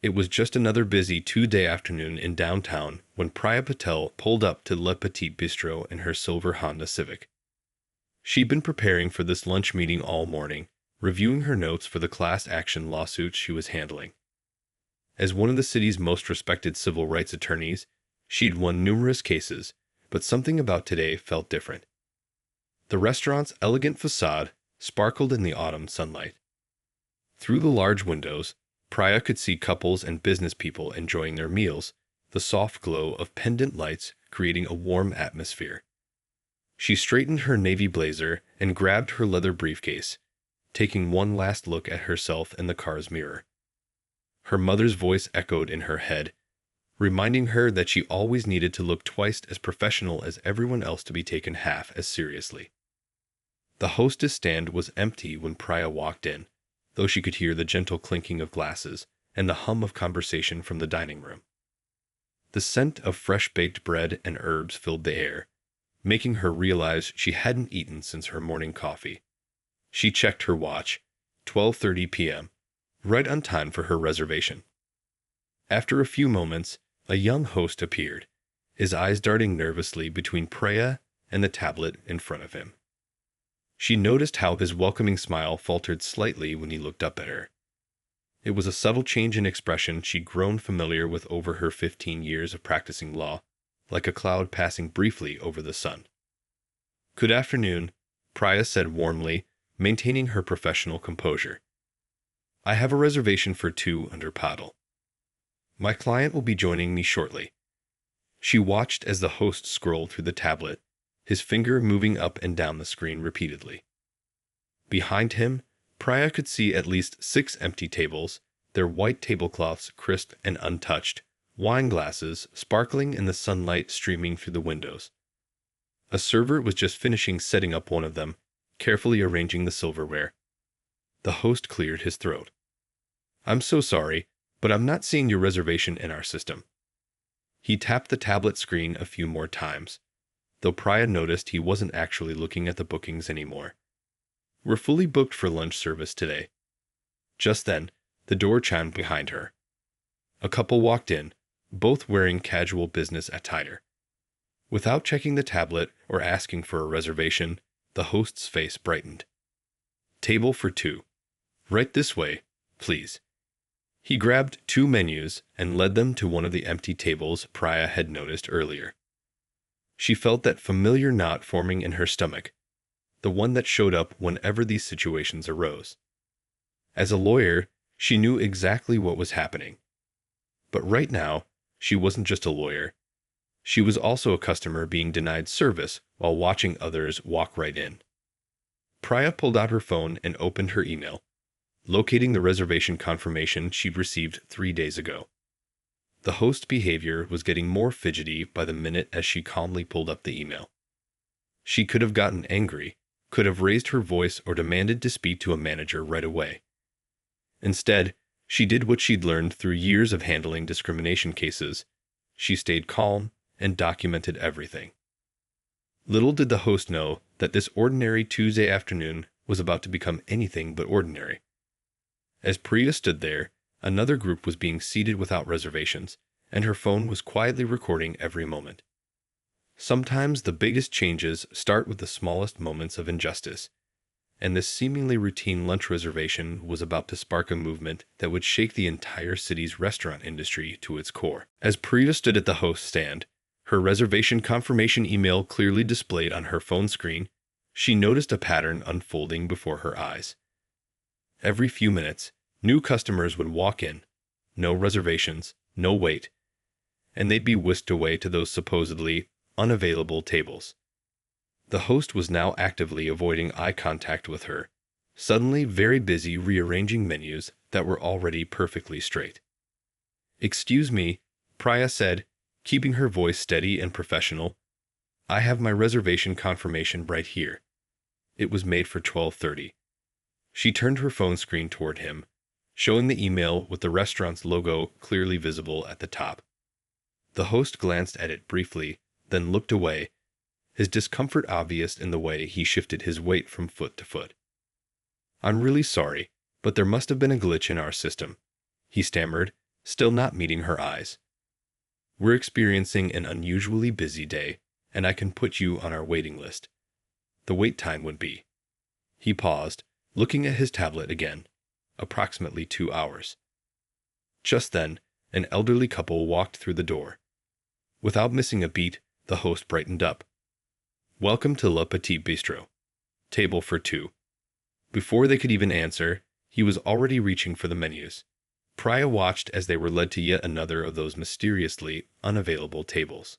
It was just another busy Tuesday afternoon in downtown when Priya Patel pulled up to Le Petit Bistro in her silver Honda Civic. She'd been preparing for this lunch meeting all morning, reviewing her notes for the class action lawsuit she was handling. As one of the city's most respected civil rights attorneys, she'd won numerous cases, but something about today felt different. The restaurant's elegant facade sparkled in the autumn sunlight. Through the large windows, Priya could see couples and business people enjoying their meals, the soft glow of pendant lights creating a warm atmosphere. She straightened her navy blazer and grabbed her leather briefcase, taking one last look at herself in the car's mirror. Her mother's voice echoed in her head, reminding her that she always needed to look twice as professional as everyone else to be taken half as seriously. The hostess stand was empty when Priya walked in, though she could hear the gentle clinking of glasses and the hum of conversation from the dining room. The scent of fresh-baked bread and herbs filled the air, making her realize she hadn't eaten since her morning coffee. She checked her watch, 12:30 p.m., right on time for her reservation. After a few moments, a young host appeared, his eyes darting nervously between Priya and the tablet in front of him. She noticed how his welcoming smile faltered slightly when he looked up at her. It was a subtle change in expression she'd grown familiar with over her 15 years of practicing law, like a cloud passing briefly over the sun. "Good afternoon," Priya said warmly, maintaining her professional composure. "I have a reservation for 2 under Paddle. My client will be joining me shortly." She watched as the host scrolled through the tablet, his finger moving up and down the screen repeatedly. Behind him, Priya could see at least 6 empty tables, their white tablecloths crisp and untouched, wine glasses sparkling in the sunlight streaming through the windows. A server was just finishing setting up one of them, carefully arranging the silverware. The host cleared his throat. "I'm so sorry, but I'm not seeing your reservation in our system." He tapped the tablet screen a few more times, though Priya noticed he wasn't actually looking at the bookings anymore. "We're fully booked for lunch service today." Just then, the door chimed behind her. A couple walked in, both wearing casual business attire. Without checking the tablet or asking for a reservation, the host's face brightened. "Table for 2. Right this way, please." He grabbed 2 menus and led them to one of the empty tables Priya had noticed earlier. She felt that familiar knot forming in her stomach, the one that showed up whenever these situations arose. As a lawyer, she knew exactly what was happening. But right now, she wasn't just a lawyer. She was also a customer being denied service while watching others walk right in. Priya pulled out her phone and opened her email, locating the reservation confirmation she'd received 3 days ago. The host's behavior was getting more fidgety by the minute as she calmly pulled up the email. She could have gotten angry, could have raised her voice or demanded to speak to a manager right away. Instead, she did what she'd learned through years of handling discrimination cases. She stayed calm and documented everything. Little did the host know that this ordinary Tuesday afternoon was about to become anything but ordinary. As Priya stood there, another group was being seated without reservations, and her phone was quietly recording every moment. Sometimes the biggest changes start with the smallest moments of injustice, and this seemingly routine lunch reservation was about to spark a movement that would shake the entire city's restaurant industry to its core. As Priya stood at the host stand, her reservation confirmation email clearly displayed on her phone screen, she noticed a pattern unfolding before her eyes. Every few minutes, new customers would walk in, no reservations, no wait, and they'd be whisked away to those supposedly unavailable tables. The host was now actively avoiding eye contact with her, suddenly very busy rearranging menus that were already perfectly straight. "Excuse me," Priya said, keeping her voice steady and professional. "I have my reservation confirmation right here. It was made for 12:30. She turned her phone screen toward him, showing the email with the restaurant's logo clearly visible at the top. The host glanced at it briefly, then looked away, his discomfort obvious in the way he shifted his weight from foot to foot. "I'm really sorry, but there must have been a glitch in our system," he stammered, still not meeting her eyes. "We're experiencing an unusually busy day, and I can put you on our waiting list. The wait time would be—" He paused, looking at his tablet again. "Approximately 2 hours." Just then, an elderly couple walked through the door. Without missing a beat, the host brightened up. "Welcome to Le Petit Bistro. Table for 2. Before they could even answer, he was already reaching for the menus. Priya watched as they were led to yet another of those mysteriously unavailable tables.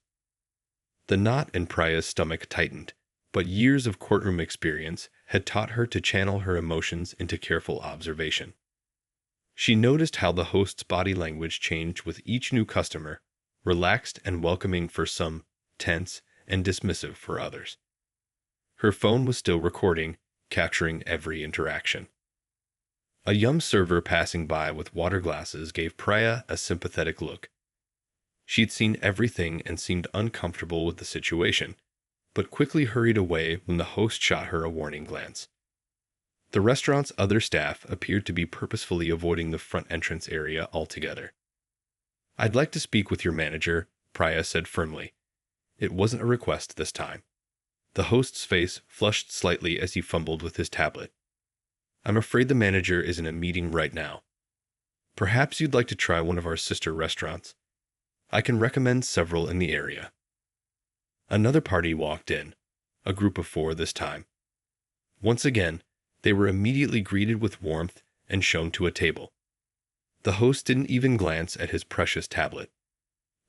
The knot in Priya's stomach tightened, but years of courtroom experience had taught her to channel her emotions into careful observation. She noticed how the host's body language changed with each new customer, relaxed and welcoming for some, tense and dismissive for others. Her phone was still recording, capturing every interaction. A young server passing by with water glasses gave Priya a sympathetic look. She'd seen everything and seemed uncomfortable with the situation, but quickly hurried away when the host shot her a warning glance. The restaurant's other staff appeared to be purposefully avoiding the front entrance area altogether. "I'd like to speak with your manager," Priya said firmly. It wasn't a request this time. The host's face flushed slightly as he fumbled with his tablet. "I'm afraid the manager is in a meeting right now. Perhaps you'd like to try one of our sister restaurants. I can recommend several in the area." Another party walked in, a group of 4 this time. Once again, they were immediately greeted with warmth and shown to a table. The host didn't even glance at his precious tablet.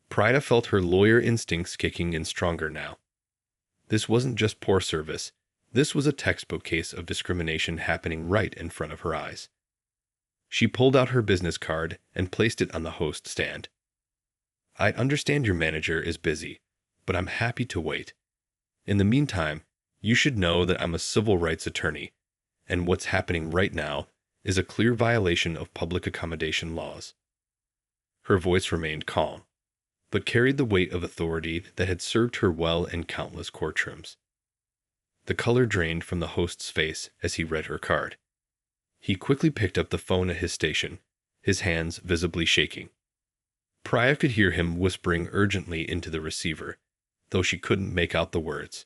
Priya felt her lawyer instincts kicking in stronger now. This wasn't just poor service. This was a textbook case of discrimination happening right in front of her eyes. She pulled out her business card and placed it on the host stand. "I understand your manager is busy, but I'm happy to wait. In the meantime, you should know that I'm a civil rights attorney, and what's happening right now is a clear violation of public accommodation laws." Her voice remained calm, but carried the weight of authority that had served her well in countless courtrooms. The color drained from the host's face as he read her card. He quickly picked up the phone at his station, his hands visibly shaking. Priya could hear him whispering urgently into the receiver, though she couldn't make out the words.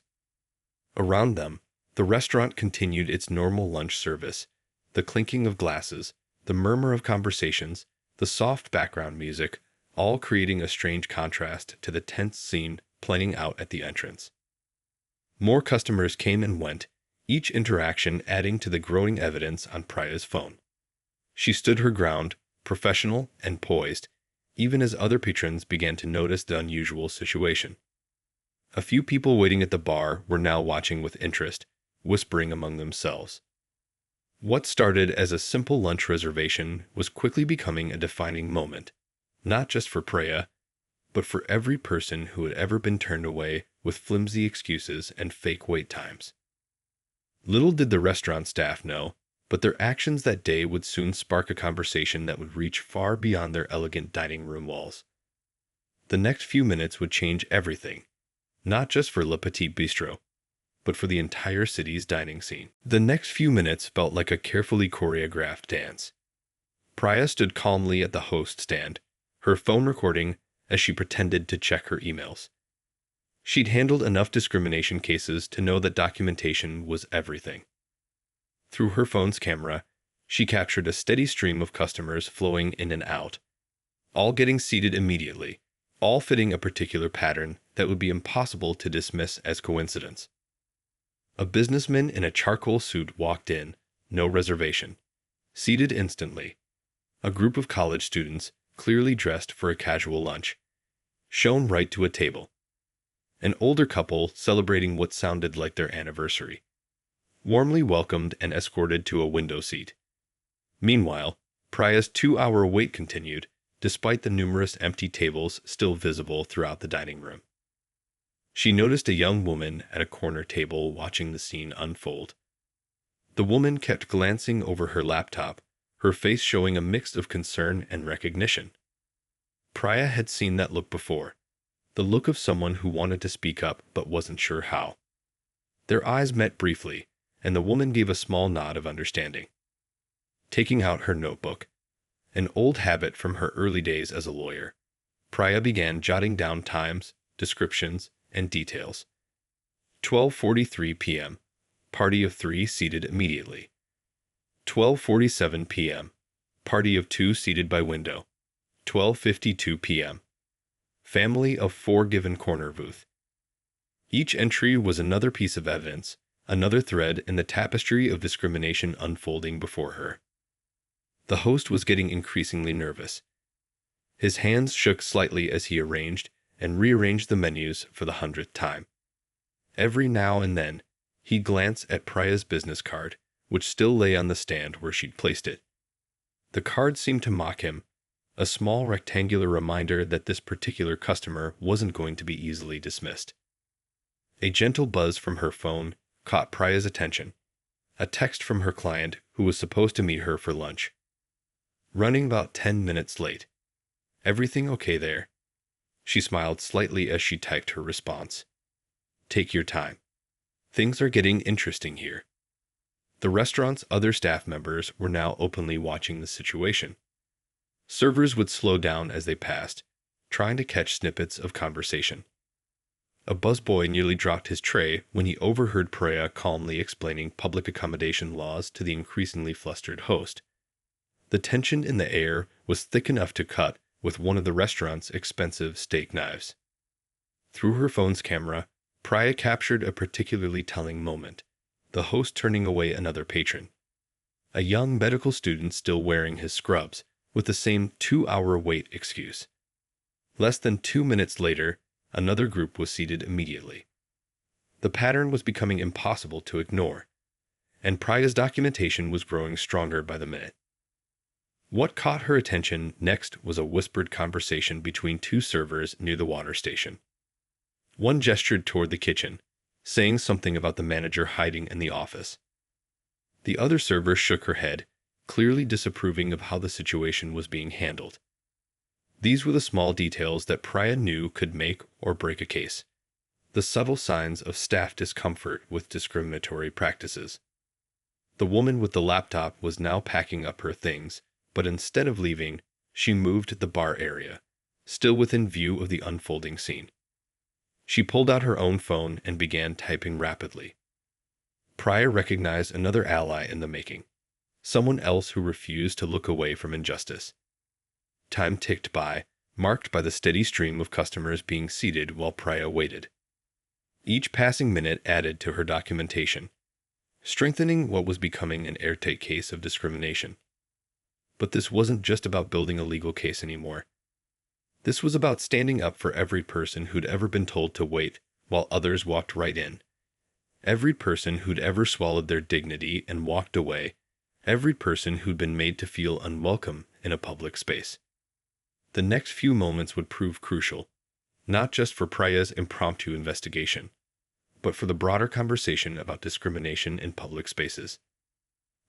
Around them, the restaurant continued its normal lunch service, the clinking of glasses, the murmur of conversations, the soft background music, all creating a strange contrast to the tense scene playing out at the entrance. More customers came and went, each interaction adding to the growing evidence on Priya's phone. She stood her ground, professional and poised, even as other patrons began to notice the unusual situation. A few people waiting at the bar were now watching with interest, whispering among themselves. What started as a simple lunch reservation was quickly becoming a defining moment, not just for Priya, but for every person who had ever been turned away with flimsy excuses and fake wait times. Little did the restaurant staff know, but their actions that day would soon spark a conversation that would reach far beyond their elegant dining room walls. The next few minutes would change everything, not just for Le Petit Bistro, but for the entire city's dining scene. The next few minutes felt like a carefully choreographed dance. Priya stood calmly at the host stand, her phone recording as she pretended to check her emails. She'd handled enough discrimination cases to know that documentation was everything. Through her phone's camera, she captured a steady stream of customers flowing in and out, all getting seated immediately, all fitting a particular pattern that would be impossible to dismiss as coincidence. A businessman in a charcoal suit walked in, no reservation, seated instantly. A group of college students, clearly dressed for a casual lunch, shown right to a table. An older couple celebrating what sounded like their anniversary, warmly welcomed and escorted to a window seat. Meanwhile, Priya's 2-hour wait continued, despite the numerous empty tables still visible throughout the dining room. She noticed a young woman at a corner table watching the scene unfold. The woman kept glancing over her laptop, her face showing a mix of concern and recognition. Priya had seen that look before, the look of someone who wanted to speak up but wasn't sure how. Their eyes met briefly, and the woman gave a small nod of understanding. Taking out her notebook, An old habit from her early days as a lawyer, Priya began jotting down times, descriptions, and details. 12:43 p.m. Party of 3 seated immediately. 12:47 p.m. Party of 2 seated by window. 12:52 p.m. Family of 4 given corner booth. Each entry was another piece of evidence, another thread in the tapestry of discrimination unfolding before her. The host was getting increasingly nervous. His hands shook slightly as he arranged and rearranged the menus for the 100th time. Every now and then, he'd glance at Priya's business card, which still lay on the stand where she'd placed it. The card seemed to mock him, a small rectangular reminder that this particular customer wasn't going to be easily dismissed. A gentle buzz from her phone caught Priya's attention, a text from her client who was supposed to meet her for lunch. Running about 10 minutes late. Everything okay there? She smiled slightly as she typed her response. Take your time. Things are getting interesting here. The restaurant's other staff members were now openly watching the situation. Servers would slow down as they passed, trying to catch snippets of conversation. A busboy nearly dropped his tray when he overheard Priya calmly explaining public accommodation laws to the increasingly flustered host. The tension in the air was thick enough to cut with one of the restaurant's expensive steak knives. Through her phone's camera, Priya captured a particularly telling moment, the host turning away another patron. A young medical student still wearing his scrubs, with the same 2-hour wait excuse. Less than 2 minutes later, another group was seated immediately. The pattern was becoming impossible to ignore, and Priya's documentation was growing stronger by the minute. What caught her attention next was a whispered conversation between 2 servers near the water station. One gestured toward the kitchen, saying something about the manager hiding in the office. The other server shook her head, clearly disapproving of how the situation was being handled. These were the small details that Priya knew could make or break a case, the subtle signs of staff discomfort with discriminatory practices. The woman with the laptop was now packing up her things, but instead of leaving, she moved to the bar area, still within view of the unfolding scene. She pulled out her own phone and began typing rapidly. Priya recognized another ally in the making, someone else who refused to look away from injustice. Time ticked by, marked by the steady stream of customers being seated while Priya waited. Each passing minute added to her documentation, strengthening what was becoming an airtight case of discrimination. But this wasn't just about building a legal case anymore. This was about standing up for every person who'd ever been told to wait while others walked right in. Every person who'd ever swallowed their dignity and walked away. Every person who'd been made to feel unwelcome in a public space. The next few moments would prove crucial, not just for Priya's impromptu investigation, but for the broader conversation about discrimination in public spaces.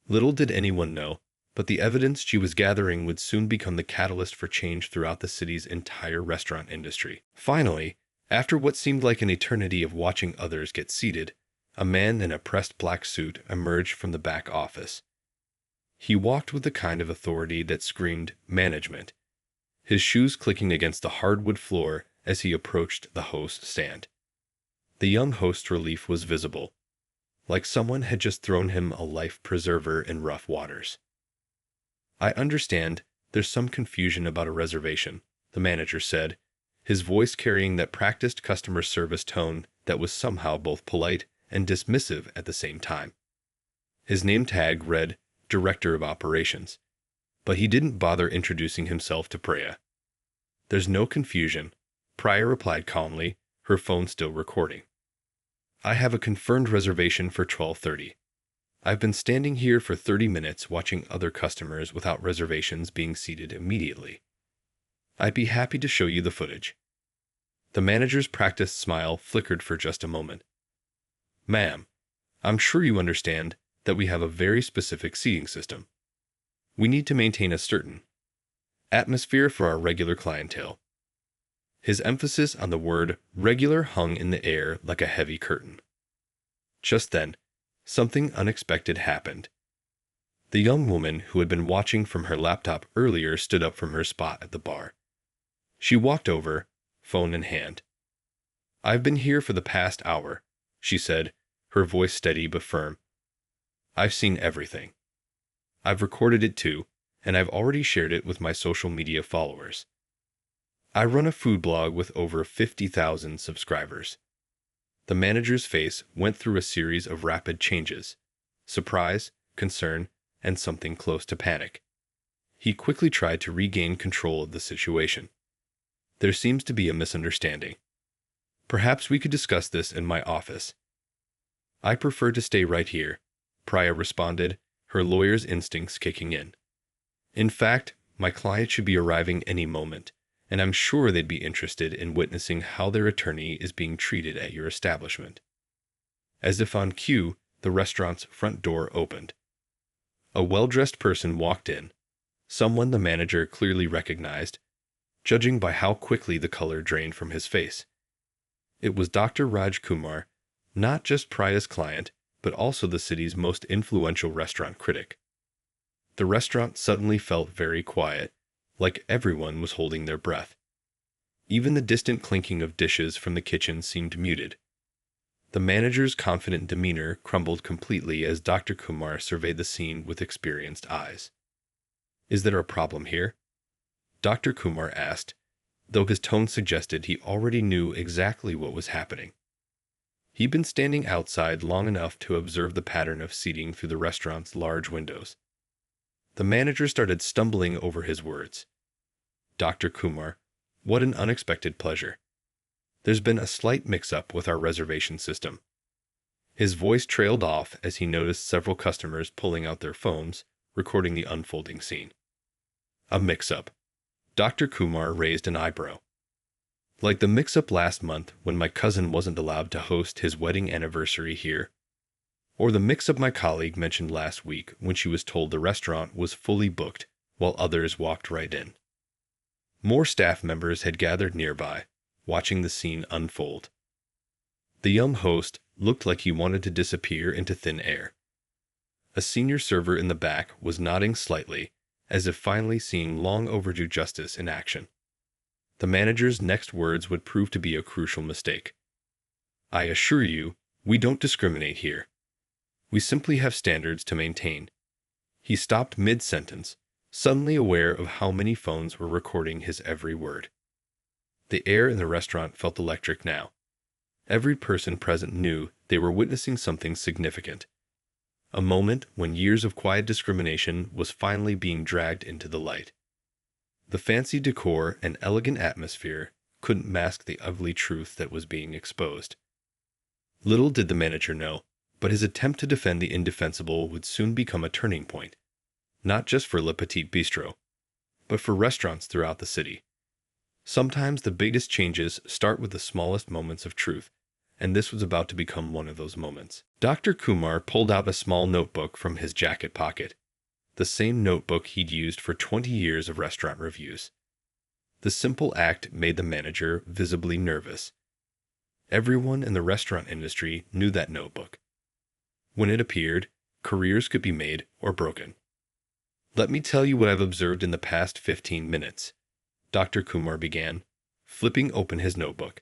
Little did anyone know, but the evidence she was gathering would soon become the catalyst for change throughout the city's entire restaurant industry. Finally, after what seemed like an eternity of watching others get seated, a man in a pressed black suit emerged from the back office. He walked with the kind of authority that screamed management, his shoes clicking against the hardwood floor as he approached the host's stand. The young host's relief was visible, like someone had just thrown him a life preserver in rough waters. I understand there's some confusion about a reservation, the manager said, his voice carrying that practiced customer service tone that was somehow both polite and dismissive at the same time. His name tag read Director of Operations, but he didn't bother introducing himself to Priya. There's no confusion, Priya replied calmly, her phone still recording. I have a confirmed reservation for 12:30. I've been standing here for 30 minutes watching other customers without reservations being seated immediately. I'd be happy to show you the footage. The manager's practiced smile flickered for just a moment. Ma'am, I'm sure you understand that we have a very specific seating system. We need to maintain a certain atmosphere for our regular clientele. His emphasis on the word regular hung in the air like a heavy curtain. Just then, something unexpected happened. The young woman who had been watching from her laptop earlier stood up from her spot at the bar. She walked over, phone in hand. "I've been here for the past hour," she said, her voice steady but firm. "I've seen everything. I've recorded it too, and I've already shared it with my social media followers. I run a food blog with over 50,000 subscribers." The manager's face went through a series of rapid changes: surprise, concern, and something close to panic. He quickly tried to regain control of the situation. "There seems to be a misunderstanding. Perhaps we could discuss this in my office." "I prefer to stay right here," Priya responded, her lawyer's instincts kicking in. "In fact, my client should be arriving any moment, and I'm sure they'd be interested in witnessing how their attorney is being treated at your establishment." As if on cue, the restaurant's front door opened. A well-dressed person walked in, someone the manager clearly recognized, judging by how quickly the color drained from his face. It was Dr. Raj Kumar, not just Priya's client, but also the city's most influential restaurant critic. The restaurant suddenly felt very quiet, like everyone was holding their breath. Even the distant clinking of dishes from the kitchen seemed muted. The manager's confident demeanor crumbled completely as Dr. Kumar surveyed the scene with experienced eyes. "Is there a problem here?" Dr. Kumar asked, though his tone suggested he already knew exactly what was happening. He'd been standing outside long enough to observe the pattern of seating through the restaurant's large windows. The manager started stumbling over his words. "Dr. Kumar, what an unexpected pleasure. There's been a slight mix-up with our reservation system." His voice trailed off as he noticed several customers pulling out their phones, recording the unfolding scene. "A mix-up." Dr. Kumar raised an eyebrow. "Like the mix-up last month when my cousin wasn't allowed to host his wedding anniversary here? Or the mix-up my colleague mentioned last week when she was told the restaurant was fully booked while others walked right in?" More staff members had gathered nearby, watching the scene unfold. The young host looked like he wanted to disappear into thin air. A senior server in the back was nodding slightly, as if finally seeing long overdue justice in action. The manager's next words would prove to be a crucial mistake. "I assure you, we don't discriminate here. We simply have standards to maintain." He stopped mid-sentence, suddenly aware of how many phones were recording his every word. The air in the restaurant felt electric now. Every person present knew they were witnessing something significant. A moment when years of quiet discrimination was finally being dragged into the light. The fancy decor and elegant atmosphere couldn't mask the ugly truth that was being exposed. Little did the manager know, but his attempt to defend the indefensible would soon become a turning point, not just for Le Petit Bistro, but for restaurants throughout the city. Sometimes the biggest changes start with the smallest moments of truth, and this was about to become one of those moments. Dr. Kumar pulled out a small notebook from his jacket pocket, the same notebook he'd used for 20 years of restaurant reviews. The simple act made the manager visibly nervous. Everyone in the restaurant industry knew that notebook. When it appeared, careers could be made or broken. "Let me tell you what I've observed in the past 15 minutes, Dr. Kumar began, flipping open his notebook.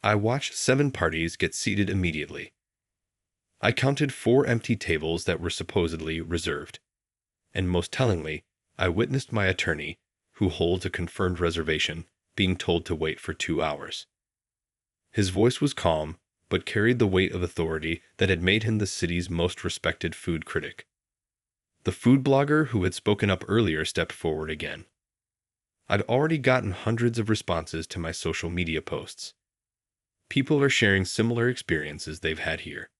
"I watched 7 parties get seated immediately. I counted 4 empty tables that were supposedly reserved. And most tellingly, I witnessed my attorney, who holds a confirmed reservation, being told to wait for 2 hours. His voice was calm, but carried the weight of authority that had made him the city's most respected food critic. The food blogger who had spoken up earlier stepped forward again. "I'd already gotten hundreds of responses to my social media posts. People are sharing similar experiences they've had here."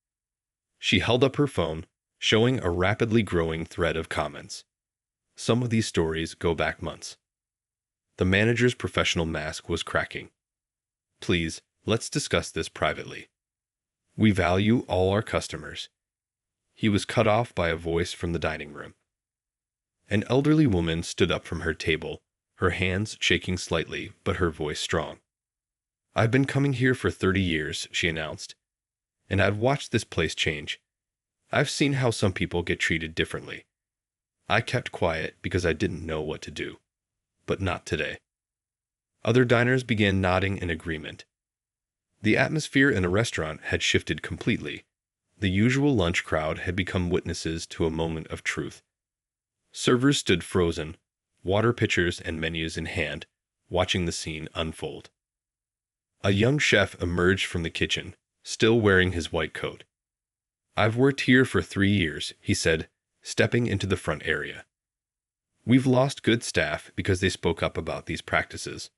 She held up her phone, showing a rapidly growing thread of comments. Some of these stories go back months. The manager's professional mask was cracking. "Please, let's discuss this privately. We value all our customers." He was cut off by a voice from the dining room. An elderly woman stood up from her table, her hands shaking slightly, but her voice strong. "I've been coming here for 30 years, she announced, "and I've watched this place change. I've seen how some people get treated differently, I kept quiet because I didn't know what to do. But not today. Other diners began nodding in agreement. The atmosphere in the restaurant had shifted completely. The usual lunch crowd had become witnesses to a moment of truth. Servers stood frozen, water pitchers and menus in hand, watching the scene unfold. A young chef emerged from the kitchen, still wearing his white coat. "I've worked here for 3 years," he said, stepping into the front area. "We've lost good staff because they spoke up about these practices.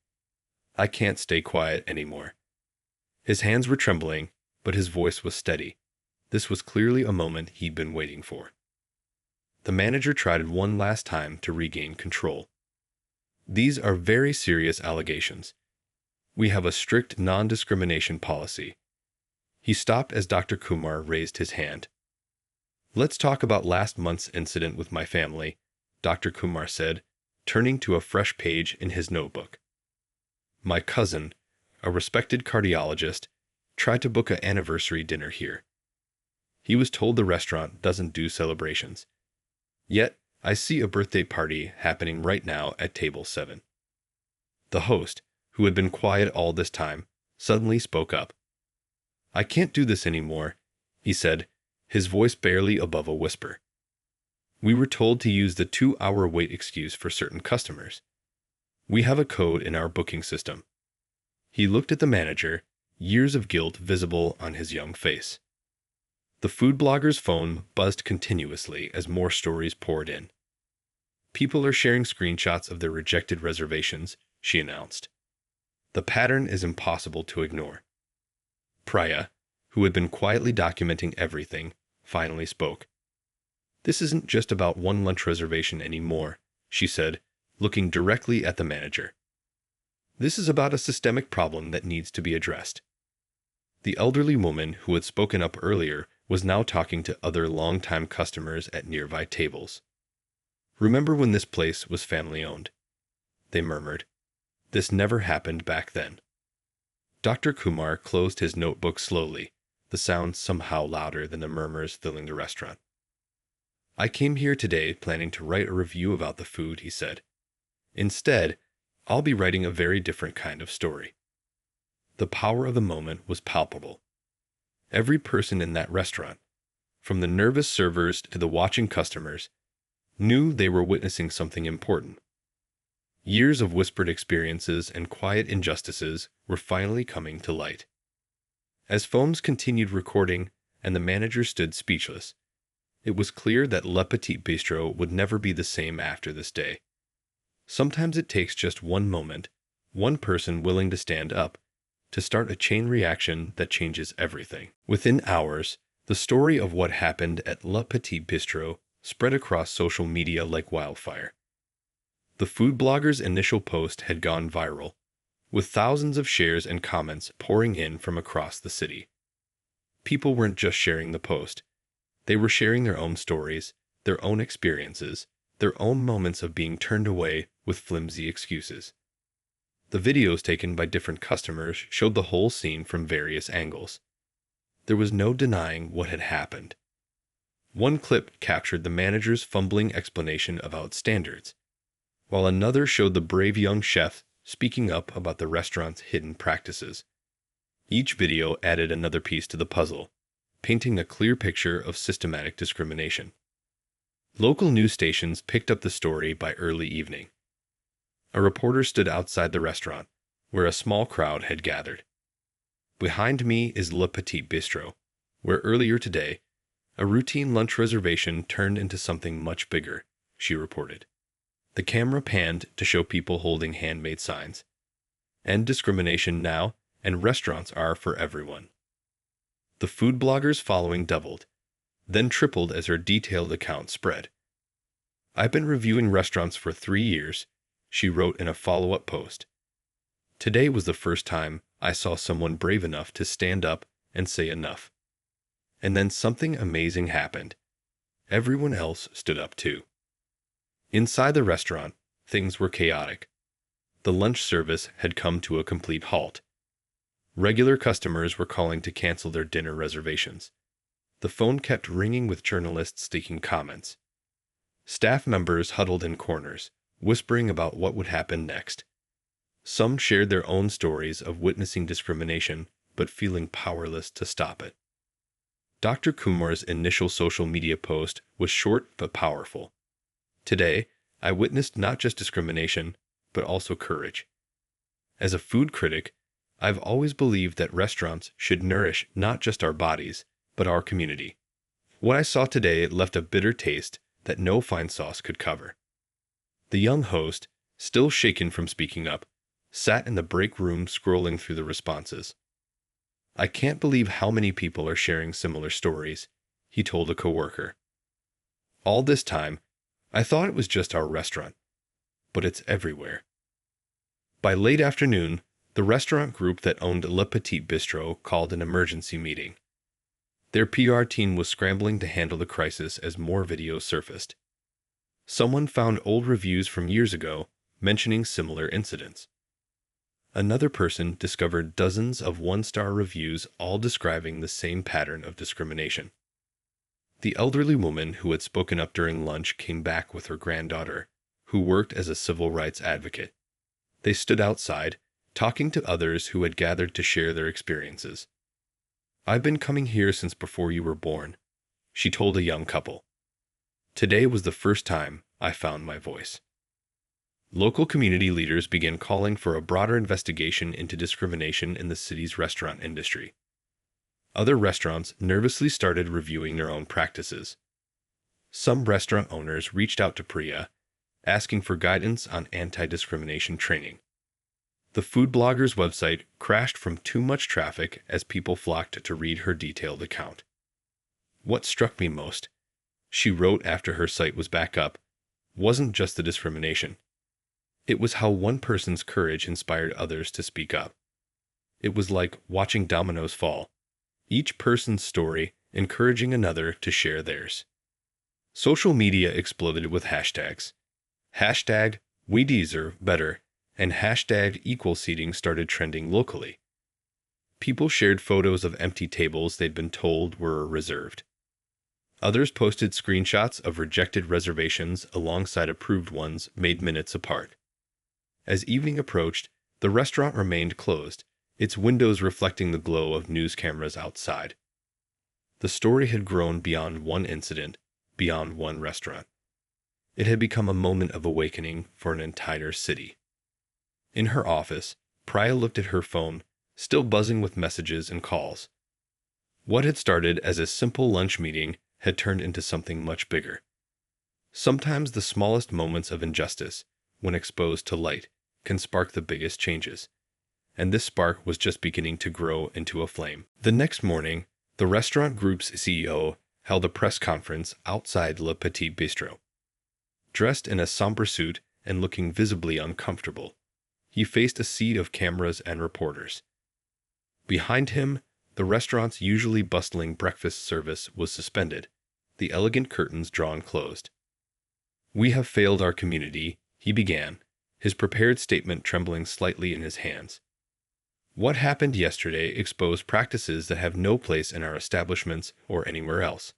I can't stay quiet anymore." His hands were trembling, but his voice was steady. This was clearly a moment he'd been waiting for. The manager tried one last time to regain control. "These are very serious allegations. We have a strict non-discrimination policy." He stopped as Dr. Kumar raised his hand. "Let's talk about last month's incident with my family," Dr. Kumar said, turning to a fresh page in his notebook. "My cousin, a respected cardiologist, tried to book an anniversary dinner here. He was told the restaurant doesn't do celebrations. Yet, I see a birthday party happening right now at table 7. The host, who had been quiet all this time, suddenly spoke up. "I can't do this anymore," he said, his voice barely above a whisper. "We were told to use the 2-hour wait excuse for certain customers. We have a code in our booking system." He looked at the manager, years of guilt visible on his young face. The food blogger's phone buzzed continuously as more stories poured in. "People are sharing screenshots of their rejected reservations," she announced. "The pattern is impossible to ignore." Priya, who had been quietly documenting everything, finally spoke. "This isn't just about one lunch reservation anymore," she said, looking directly at the manager. "This is about a systemic problem that needs to be addressed." The elderly woman who had spoken up earlier was now talking to other longtime customers at nearby tables. "Remember when this place was family-owned?" they murmured. "This never happened back then." Dr. Kumar closed his notebook slowly, the sound somehow louder than the murmurs filling the restaurant. "I came here today planning to write a review about the food," he said. "Instead, I'll be writing a very different kind of story." The power of the moment was palpable. Every person in that restaurant, from the nervous servers to the watching customers, knew they were witnessing something important. Years of whispered experiences and quiet injustices were finally coming to light. As phones continued recording and the manager stood speechless, it was clear that Le Petit Bistro would never be the same after this day. Sometimes it takes just one moment, one person willing to stand up, to start a chain reaction that changes everything. Within hours, the story of what happened at Le Petit Bistro spread across social media like wildfire. The food blogger's initial post had gone viral, with thousands of shares and comments pouring in from across the city. People weren't just sharing the post. They were sharing their own stories, their own experiences, their own moments of being turned away with flimsy excuses. The videos taken by different customers showed the whole scene from various angles. There was no denying what had happened. One clip captured the manager's fumbling explanation about standards, while another showed the brave young chef speaking up about the restaurant's hidden practices. Each video added another piece to the puzzle, painting a clear picture of systematic discrimination. Local news stations picked up the story by early evening. A reporter stood outside the restaurant, where a small crowd had gathered. "Behind me is Le Petit Bistro, where earlier today, a routine lunch reservation turned into something much bigger," she reported. The camera panned to show people holding handmade signs. "End discrimination now, and restaurants are for everyone." The food blogger's following doubled, then tripled as her detailed account spread. "I've been reviewing restaurants for 3 years," she wrote in a follow-up post. "Today was the first time I saw someone brave enough to stand up and say enough." And then something amazing happened. Everyone else stood up too. Inside the restaurant, things were chaotic. The lunch service had come to a complete halt. Regular customers were calling to cancel their dinner reservations. The phone kept ringing with journalists seeking comments. Staff members huddled in corners, whispering about what would happen next. Some shared their own stories of witnessing discrimination, but feeling powerless to stop it. Dr. Kumar's initial social media post was short but powerful. Today, I witnessed not just discrimination, but also courage. As a food critic, I've always believed that restaurants should nourish not just our bodies, but our community. What I saw today left a bitter taste that no fine sauce could cover. The young host, still shaken from speaking up, sat in the break room scrolling through the responses. "I can't believe how many people are sharing similar stories," he told a coworker. "All this time, I thought it was just our restaurant, but it's everywhere." By late afternoon, the restaurant group that owned Le Petit Bistro called an emergency meeting. Their PR team was scrambling to handle the crisis as more videos surfaced. Someone found old reviews from years ago mentioning similar incidents. Another person discovered dozens of one-star reviews all describing the same pattern of discrimination. The elderly woman who had spoken up during lunch came back with her granddaughter, who worked as a civil rights advocate. They stood outside, talking to others who had gathered to share their experiences. "I've been coming here since before you were born," she told a young couple. "Today was the first time I found my voice." Local community leaders began calling for a broader investigation into discrimination in the city's restaurant industry. Other restaurants nervously started reviewing their own practices. Some restaurant owners reached out to Priya, asking for guidance on anti-discrimination training. The food blogger's website crashed from too much traffic as people flocked to read her detailed account. "What struck me most," she wrote after her site was back up, "wasn't just the discrimination. It was how one person's courage inspired others to speak up. It was like watching dominoes fall, each person's story encouraging another to share theirs." Social media exploded with hashtags. Hashtag "We Deserve Better" and hashtag "Equal Seating" started trending locally. People shared photos of empty tables they'd been told were reserved. Others posted screenshots of rejected reservations alongside approved ones made minutes apart. As evening approached, the restaurant remained closed, its windows reflecting the glow of news cameras outside. The story had grown beyond one incident, beyond one restaurant. It had become a moment of awakening for an entire city. In her office, Priya looked at her phone, still buzzing with messages and calls. What had started as a simple lunch meeting had turned into something much bigger. Sometimes the smallest moments of injustice, when exposed to light, can spark the biggest changes. And this spark was just beginning to grow into a flame. The next morning, the restaurant group's CEO held a press conference outside Le Petit Bistro. Dressed in a somber suit and looking visibly uncomfortable, he faced a sea of cameras and reporters. Behind him, the restaurant's usually bustling breakfast service was suspended, the elegant curtains drawn closed. "We have failed our community," he began, his prepared statement trembling slightly in his hands. "What happened yesterday exposed practices that have no place in our establishments or anywhere else.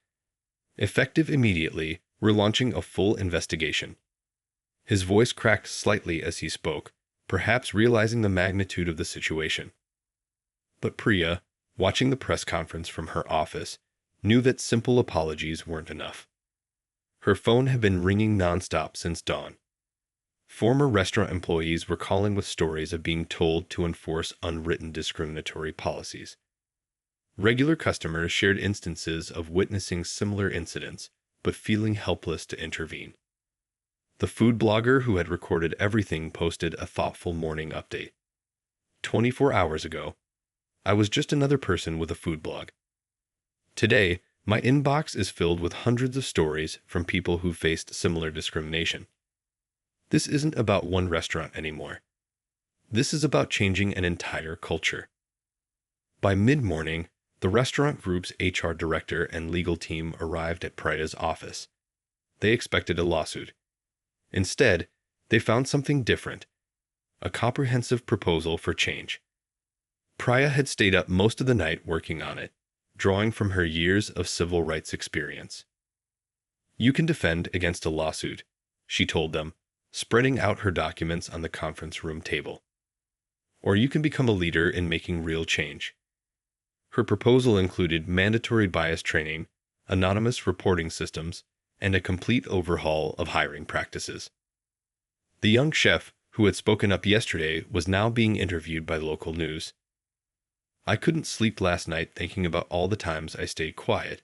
Effective immediately, we're launching a full investigation." His voice cracked slightly as he spoke, perhaps realizing the magnitude of the situation. But Priya, watching the press conference from her office, knew that simple apologies weren't enough. Her phone had been ringing nonstop since dawn. Former restaurant employees were calling with stories of being told to enforce unwritten discriminatory policies. Regular customers shared instances of witnessing similar incidents, but feeling helpless to intervene. The food blogger who had recorded everything posted a thoughtful morning update. 24 hours ago, I was just another person with a food blog. Today, my inbox is filled with hundreds of stories from people who faced similar discrimination. This isn't about one restaurant anymore. This is about changing an entire culture. By mid-morning, the restaurant group's HR director and legal team arrived at Priya's office. They expected a lawsuit. Instead, they found something different, a comprehensive proposal for change. Priya had stayed up most of the night working on it, drawing from her years of civil rights experience. You can defend against a lawsuit, she told them, spreading out her documents on the conference room table. Or you can become a leader in making real change. Her proposal included mandatory bias training, anonymous reporting systems, and a complete overhaul of hiring practices. The young chef who had spoken up yesterday was now being interviewed by local news. I couldn't sleep last night thinking about all the times I stayed quiet,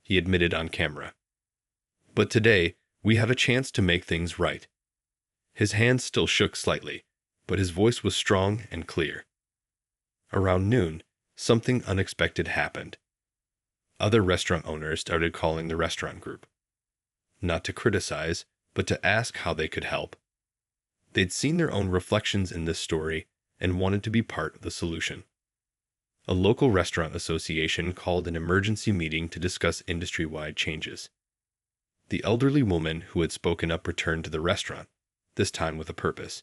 he admitted on camera. But today, we have a chance to make things right. His hands still shook slightly, but his voice was strong and clear. Around noon, something unexpected happened. Other restaurant owners started calling the restaurant group. Not to criticize, but to ask how they could help. They'd seen their own reflections in this story and wanted to be part of the solution. A local restaurant association called an emergency meeting to discuss industry-wide changes. The elderly woman who had spoken up returned to the restaurant, this time with a purpose.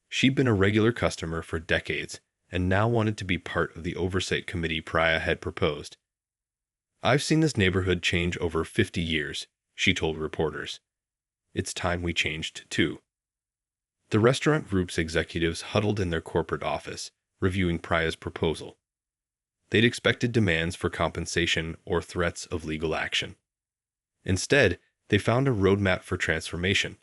She'd been a regular customer for decades and now wanted to be part of the oversight committee Priya had proposed. "I've seen this neighborhood change over 50 years, she told reporters. It's time we changed too. The restaurant group's executives huddled in their corporate office, reviewing Priya's proposal. They'd expected demands for compensation or threats of legal action. Instead, they found a roadmap for transformation.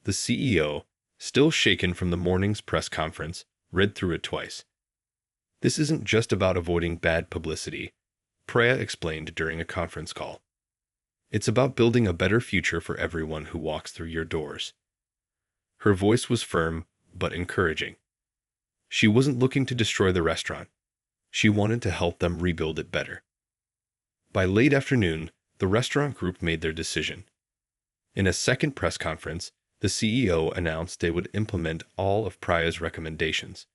The CEO, still shaken from the morning's press conference, read through it twice. "This isn't just about avoiding bad publicity," Priya explained during a conference call. "It's about building a better future for everyone who walks through your doors." Her voice was firm, but encouraging. She wasn't looking to destroy the restaurant. She wanted to help them rebuild it better. By late afternoon, the restaurant group made their decision. In a second press conference, the CEO announced they would implement all of Priya's recommendations.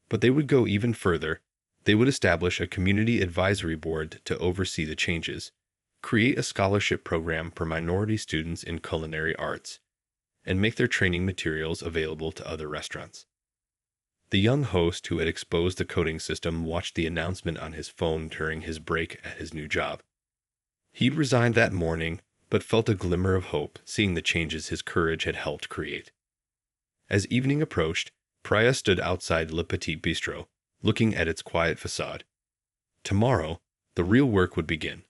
But they would go even further. They would establish a community advisory board to oversee the changes, create a scholarship program for minority students in culinary arts, and make their training materials available to other restaurants. The young host who had exposed the coding system watched the announcement on his phone during his break at his new job. He'd resigned that morning, but felt a glimmer of hope seeing the changes his courage had helped create. As evening approached, Priya stood outside Le Petit Bistro, looking at its quiet facade. Tomorrow, the real work would begin.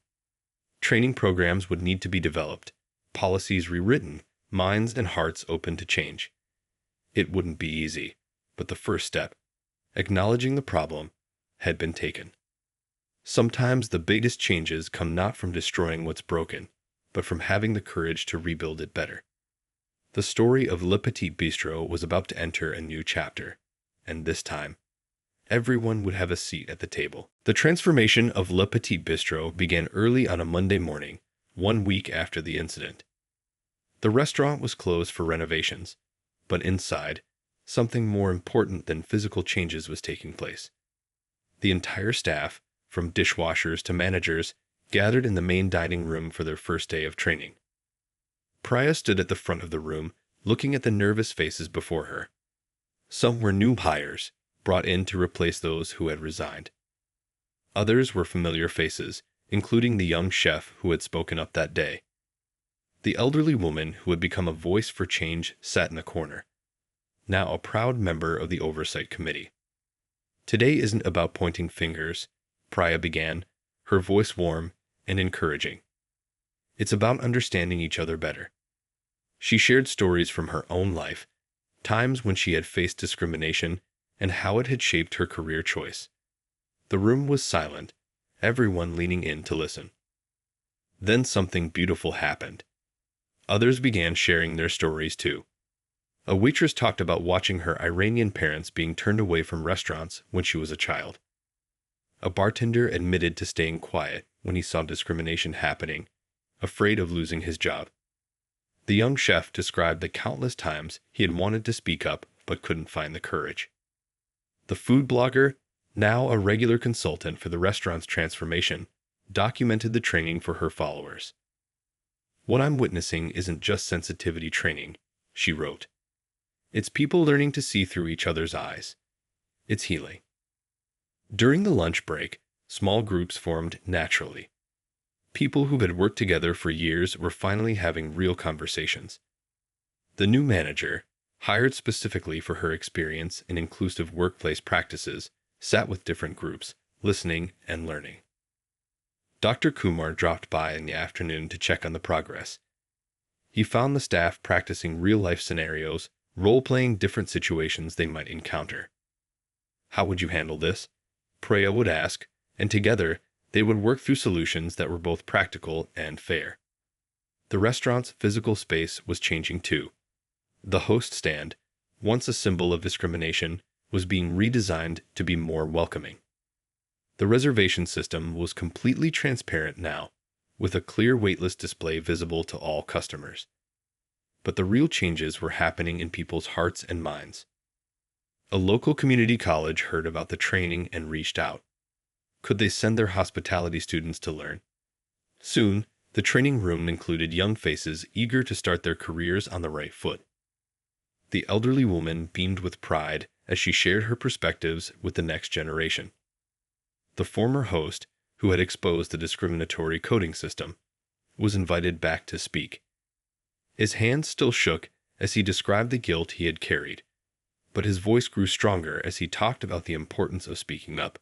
Training programs would need to be developed, policies rewritten, minds and hearts open to change. It wouldn't be easy, but the first step, acknowledging the problem, had been taken. Sometimes the biggest changes come not from destroying what's broken, but from having the courage to rebuild it better. The story of Le Petit Bistro was about to enter a new chapter, and this time, everyone would have a seat at the table. The transformation of Le Petit Bistro began early on a Monday morning, 1 week after the incident. The restaurant was closed for renovations, but inside, something more important than physical changes was taking place. The entire staff, from dishwashers to managers, gathered in the main dining room for their first day of training. Priya stood at the front of the room, looking at the nervous faces before her. Some were new hires, brought in to replace those who had resigned. Others were familiar faces, including the young chef who had spoken up that day. The elderly woman who had become a voice for change sat in the corner, now a proud member of the oversight committee. "Today isn't about pointing fingers," Priya began, her voice warm and encouraging. "It's about understanding each other better." She shared stories from her own life, times when she had faced discrimination, and how it had shaped her career choice. The room was silent, everyone leaning in to listen. Then something beautiful happened. Others began sharing their stories too. A waitress talked about watching her Iranian parents being turned away from restaurants when she was a child. A bartender admitted to staying quiet when he saw discrimination happening, afraid of losing his job. The young chef described the countless times he had wanted to speak up but couldn't find the courage. The food blogger, now a regular consultant for the restaurant's transformation, documented the training for her followers. "What I'm witnessing isn't just sensitivity training," she wrote. "It's people learning to see through each other's eyes. It's healing." During the lunch break, small groups formed naturally. People who had worked together for years were finally having real conversations. The new manager, hired specifically for her experience in inclusive workplace practices, sat with different groups, listening and learning. Dr. Kumar dropped by in the afternoon to check on the progress. He found the staff practicing real-life scenarios, role-playing different situations they might encounter. "How would you handle this?" Priya would ask, and together they would work through solutions that were both practical and fair. The restaurant's physical space was changing too. The host stand, once a symbol of discrimination, was being redesigned to be more welcoming. The reservation system was completely transparent now, with a clear waitlist display visible to all customers. But the real changes were happening in people's hearts and minds. A local community college heard about the training and reached out. Could they send their hospitality students to learn? Soon, the training room included young faces eager to start their careers on the right foot. The elderly woman beamed with pride as she shared her perspectives with the next generation. The former host, who had exposed the discriminatory coding system, was invited back to speak. His hands still shook as he described the guilt he had carried, but his voice grew stronger as he talked about the importance of speaking up.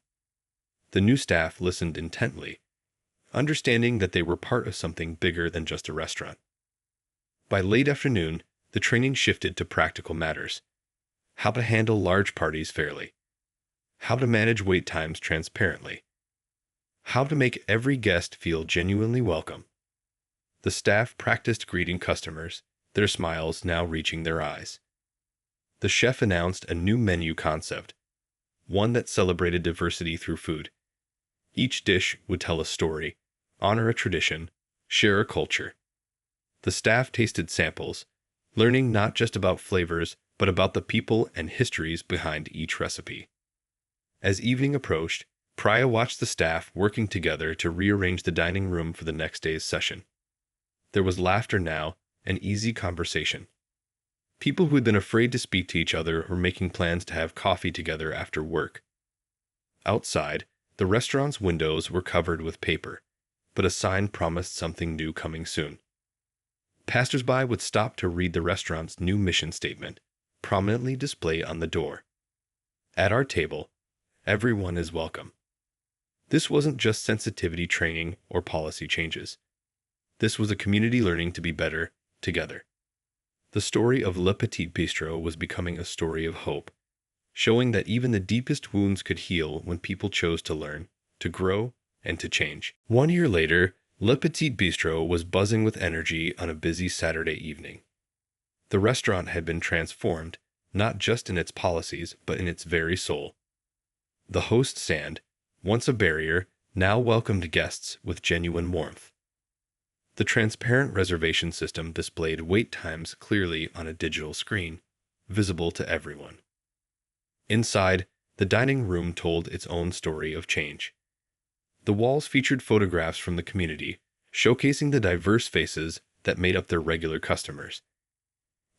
The new staff listened intently, understanding that they were part of something bigger than just a restaurant. By late afternoon, the training shifted to practical matters: how to handle large parties fairly, how to manage wait times transparently, how to make every guest feel genuinely welcome. The staff practiced greeting customers, their smiles now reaching their eyes. The chef announced a new menu concept, one that celebrated diversity through food. Each dish would tell a story, honor a tradition, share a culture. The staff tasted samples, learning not just about flavors, but about the people and histories behind each recipe. As evening approached, Priya watched the staff working together to rearrange the dining room for the next day's session. There was laughter now, and easy conversation. People who had been afraid to speak to each other were making plans to have coffee together after work. Outside, the restaurant's windows were covered with paper, but a sign promised something new coming soon. Passers-by would stop to read the restaurant's new mission statement, prominently displayed on the door. "At our table, everyone is welcome." This wasn't just sensitivity training or policy changes. This was a community learning to be better together. The story of Le Petit Bistro was becoming a story of hope, showing that even the deepest wounds could heal when people chose to learn, to grow, and to change. 1 year later, Le Petit Bistro was buzzing with energy on a busy Saturday evening. The restaurant had been transformed, not just in its policies, but in its very soul. The host stand, once a barrier, now welcomed guests with genuine warmth. The transparent reservation system displayed wait times clearly on a digital screen, visible to everyone. Inside, the dining room told its own story of change. The walls featured photographs from the community, showcasing the diverse faces that made up their regular customers.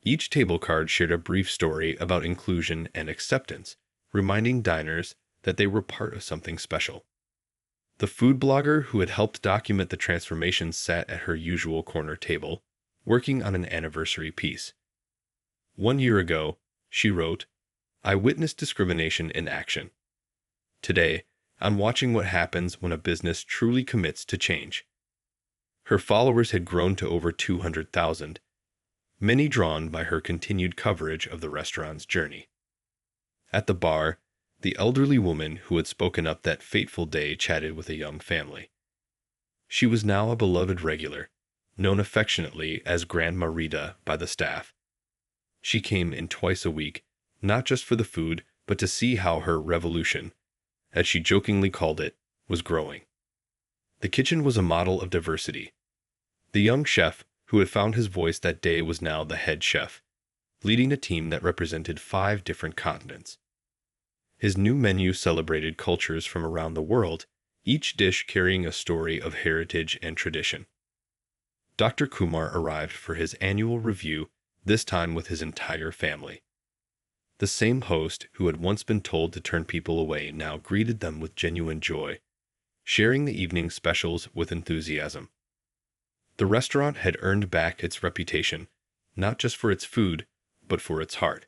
Each table card shared a brief story about inclusion and acceptance, reminding diners that they were part of something special. The food blogger who had helped document the transformation sat at her usual corner table, working on an anniversary piece. 1 year ago, she wrote, "I witnessed discrimination in action. Today, I'm watching what happens when a business truly commits to change." Her followers had grown to over 200,000, many drawn by her continued coverage of the restaurant's journey. At the bar, the elderly woman who had spoken up that fateful day chatted with a young family. She was now a beloved regular, known affectionately as Grandma Rita by the staff. She came in twice a week, not just for the food, but to see how her revolution, as she jokingly called it, was growing. The kitchen was a model of diversity. The young chef who had found his voice that day was now the head chef, leading a team that represented 5 different continents. His new menu celebrated cultures from around the world, each dish carrying a story of heritage and tradition. Dr. Kumar arrived for his annual review, this time with his entire family. The same host who had once been told to turn people away now greeted them with genuine joy, sharing the evening specials with enthusiasm. The restaurant had earned back its reputation, not just for its food, but for its heart.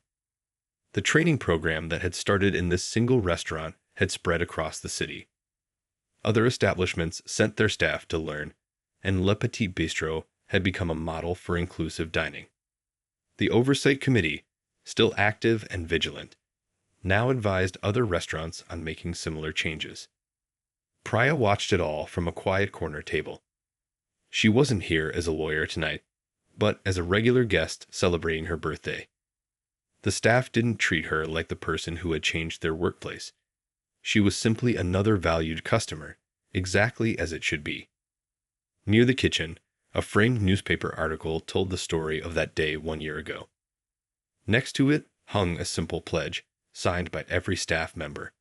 The training program that had started in this single restaurant had spread across the city. Other establishments sent their staff to learn, and Le Petit Bistro had become a model for inclusive dining. The Oversight Committee, still active and vigilant, now advised other restaurants on making similar changes. Priya watched it all from a quiet corner table. She wasn't here as a lawyer tonight, but as a regular guest celebrating her birthday. The staff didn't treat her like the person who had changed their workplace. She was simply another valued customer, exactly as it should be. Near the kitchen, a framed newspaper article told the story of that day 1 year ago. Next to it hung a simple pledge, signed by every staff member.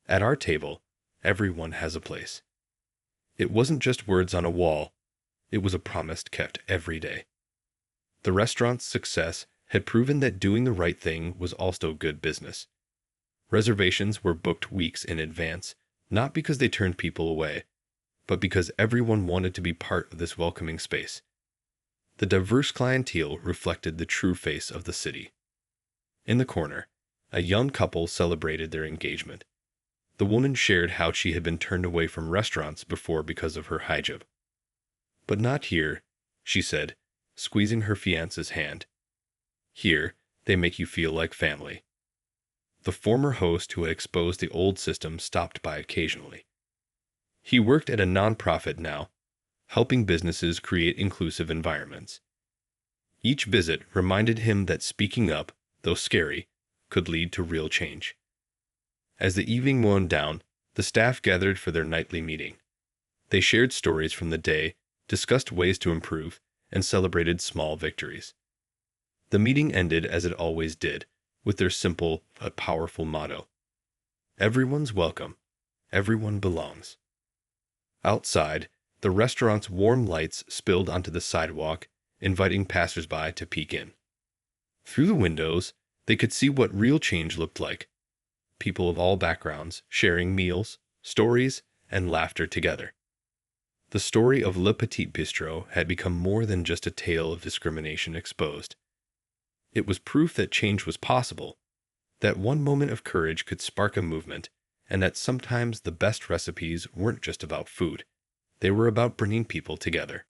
At our table, everyone has a place. It wasn't just words on a wall, it was a promise kept every day. The restaurant's success had proven that doing the right thing was also good business. Reservations were booked weeks in advance, not because they turned people away, but because everyone wanted to be part of this welcoming space. The diverse clientele reflected the true face of the city. In the corner, a young couple celebrated their engagement. The woman shared how she had been turned away from restaurants before because of her hijab. "But not here," she said, squeezing her fiancé's hand. "Here, they make you feel like family." The former host who had exposed the old system stopped by occasionally. He worked at a nonprofit now, helping businesses create inclusive environments. Each visit reminded him that speaking up, though scary, could lead to real change. As the evening wound down, the staff gathered for their nightly meeting. They shared stories from the day, discussed ways to improve, and celebrated small victories. The meeting ended as it always did, with their simple but powerful motto: "Everyone's welcome. Everyone belongs." Outside, the restaurant's warm lights spilled onto the sidewalk, inviting passersby to peek in. Through the windows, they could see what real change looked like. People of all backgrounds sharing meals, stories, and laughter together. The story of Le Petit Bistro had become more than just a tale of discrimination exposed. It was proof that change was possible, that one moment of courage could spark a movement, and that sometimes the best recipes weren't just about food. They were about bringing people together.